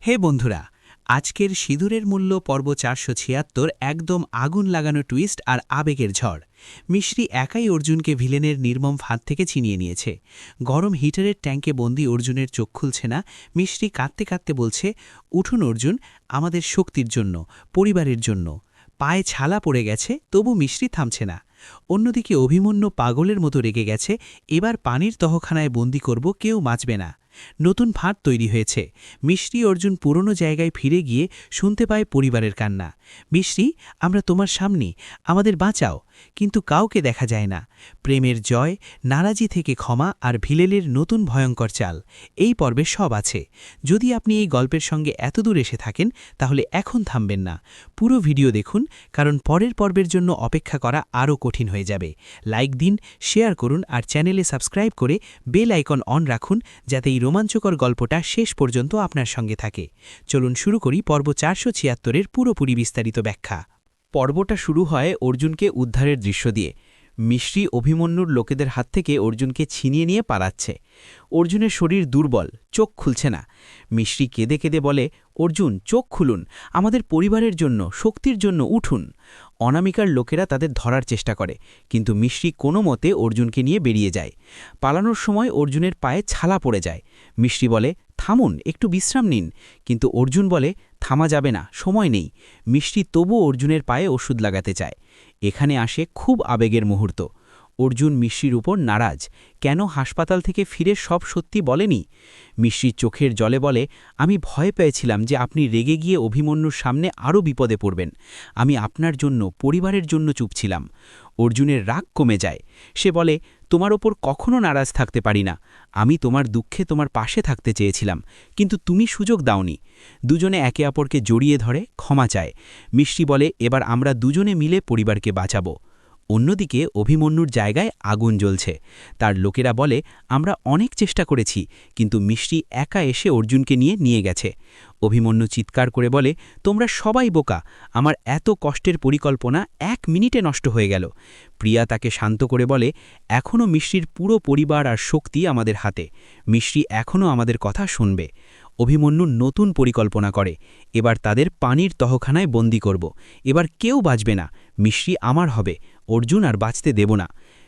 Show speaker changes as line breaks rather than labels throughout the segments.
হে বন্ধুরা, আজকের সিঁদুরের মূল্য পর্ব ৪৭৬ একদম আগুন লাগানো টুইস্ট আর আবেগের ঝড়। মিশ্রি একাই অর্জুনকে ভিলেনের নির্মম ফাঁদ থেকে ছিনিয়ে নিয়েছে। গরম হিটারের ট্যাঙ্কে বন্দি অর্জুনের চোখ খুলছে না। মিশ্রি কাঁদতে কাঁদতে বলছে, উঠুন অর্জুন, আমাদের শক্তির জন্য, পরিবারের জন্য। পায়ে ছালা পড়ে গেছে, তবু মিশ্রি থামছে না। অন্যদিকে অভিমন্যু পাগলের মতো রেগে গেছে, এবার পানির তহখানায় বন্দি করব, কেউ বাঁচবে না। নতুন ফাঁদ তৈরি হয়েছে। মিশ্রি অর্জুন পুরনো জায়গায় ফিরে গিয়ে শুনতে পায় পরিবারের কান্না। মিশ্রি, আমরা তোমার সামনে, আমাদের বাঁচাও। কিন্তু কাউকে দেখা যায় না। প্রেমের জয়, নারাজি থেকে ক্ষমা আর ভিলেনের নতুন ভয়ঙ্কর চাল, এই পর্বে সব আছে। যদি আপনি এই গল্পের সঙ্গে এতদূর এসে থাকেন, তাহলে এখন থামবেন না, পুরো ভিডিও দেখুন, কারণ পরের পর্বের জন্য অপেক্ষা করা আরও কঠিন হয়ে যাবে। লাইক দিন, শেয়ার করুন আর চ্যানেলে সাবস্ক্রাইব করে বেল আইকন অন রাখুন, যাতে এই রোমাঞ্চকর গল্পটা শেষ পর্যন্ত আপনার সঙ্গে থাকে। চলুন শুরু করি পর্ব ৪৭৬-এর পুরোপুরি বিস্তারিত ব্যাখ্যা। পর্বটা শুরু হয় অর্জুনকে উদ্ধারের দৃশ্য দিয়ে। মিশ্রি অভিমন্যুর লোকেদের হাত থেকে অর্জুনকে ছিনিয়ে নিয়ে পালাচ্ছে। অর্জুনের শরীর দুর্বল, চোখ খুলছে না। মিশ্রি কেঁদে কেঁদে বলে, অর্জুন, চোখ খুলুন, আমাদের পরিবারের জন্য, শক্তির জন্য উঠুন। অনামিকার লোকেরা তাদের ধরার চেষ্টা করে, কিন্তু মিশ্রি কোনো মতে অর্জুনকে নিয়ে বেরিয়ে যায়। পালানোর সময় অর্জুনের পায়ে ছালা পড়ে যায়। মিশ্রি বলে, থামুন, একটু বিশ্রাম নিন। কিন্তু অর্জুন বলে, থামা যাবে না, সময় নেই। মিশ্রি তবু অর্জুনের পায়ে ওষুধ লাগাতে চায়। এখানে আসে খুব আবেগের মুহূর্ত। অর্জুন মিশ্রির উপর নারাজ, কেন হাসপাতাল থেকে ফিরে সব সত্যি বলেনি। মিশ্রির চোখের জলে বলে, আমি ভয় পেয়েছিলাম যে আপনি রেগে গিয়ে অভিমন্যুর সামনে আরও বিপদে পড়বেন। আমি আপনার জন্য, পরিবারের জন্য চুপ ছিলাম। অর্জুনের রাগ কমে যায়। সে বলে, তোমার ওপর কখনো নারাজ থাকতে পারি না। আমি তোমার দুঃখে তোমার পাশে থাকতে চেয়েছিলাম, কিন্তু তুমি সুযোগ দাওনি। দুজনে একে অপরকে জড়িয়ে ধরে ক্ষমা চায়। মিশ্রি বলে, এবার আমরা দুজনে মিলে পরিবারকে বাঁচাবো। অন্যদিকে অভিমন্যুর জায়গায় আগুন জ্বলছে। তার লোকেরা বলে, আমরা অনেক চেষ্টা করেছি, কিন্তু মিশ্রি একা এসে অর্জুনকে নিয়ে গেছে। অভিমন্যু চিৎকার করে বলে, তোমরা সবাই বোকা, আমার এত কষ্টের পরিকল্পনা ১ মিনিটে নষ্ট হয়ে গেল। প্রিয়া তাকে শান্ত করে বলে, এখনও মিশ্রির পুরো পরিবার আর শক্তি আমাদের হাতে। মিশ্রি এখনও আমাদের কথা শুনবে। অভিমন্যু নতুন পরিকল্পনা করে, এবার তাদের পানির তহখানায় বন্দি করব। এবার কেউ বাঁচবে না, মিশ্রি আমার হবে, অর্জুন আর বাঁচতে দেব না।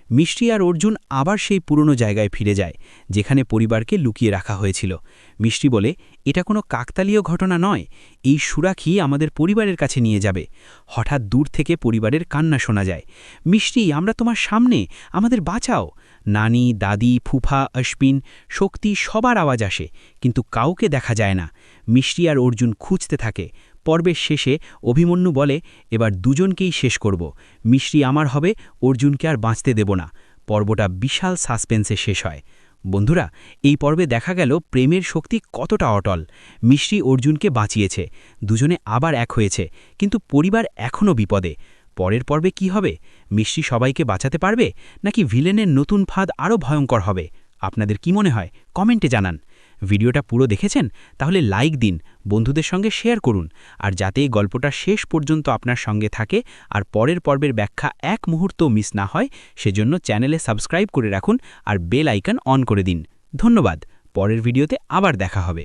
মিশ্রি আর অর্জুন আবার সেই পুরনো জায়গায় ফিরে যায়, যেখানে পরিবারকে লুকিয়ে রাখা হয়েছিল। মিশ্রি বলে, এটা কোনো কাকতালীয় ঘটনা নয়, এই সুরাখি আমাদের পরিবারের কাছে নিয়ে যাবে। হঠাৎ দূর থেকে পরিবারের কান্না শোনা যায়। মিশ্রি, আমরা তোমার সামনে, আমাদের বাঁচাও। নানি, দাদি, ফুফা, অশ্বিন, শক্তি, সবার আওয়াজ আসে, কিন্তু কাউকে দেখা যায় না। মিশ্রি আর অর্জুন খুঁজতে থাকে। পর্বের শেষে অভিমন্যু বলে, এবার দুজনকেই শেষ করব। মিশ্রি আমার হবে, অর্জুনকে আর বাঁচতে দেব না। পর্বটা বিশাল সাসপেন্সে শেষ হয়। বন্ধুরা, এই পর্বে দেখা গেল প্রেমের শক্তি কতটা অটল। মিশ্রি অর্জুনকে বাঁচিয়েছে, দুজনে আবার এক হয়েছে, কিন্তু পরিবার এখনও বিপদে। পরের পর্বে কি হবে? মিশ্রি সবাইকে বাঁচাতে পারবে, নাকি ভিলেনের নতুন ফাঁদ আরও ভয়ঙ্কর হবে? আপনাদের কি মনে হয়, কমেন্টে জানান। ভিডিওটা পুরো দেখেছেন? তাহলে লাইক দিন, বন্ধুদের সঙ্গে শেয়ার করুন। আর যাতে এই গল্পটা শেষ পর্যন্ত আপনার সঙ্গে থাকে আর পরের পর্বের ব্যাখ্যা এক মুহূর্ত মিস না হয়, সেজন্য চ্যানেলে সাবস্ক্রাইব করে রাখুন আর বেল আইকন অন করে দিন। ধন্যবাদ। পরের ভিডিওতে আবার দেখা হবে।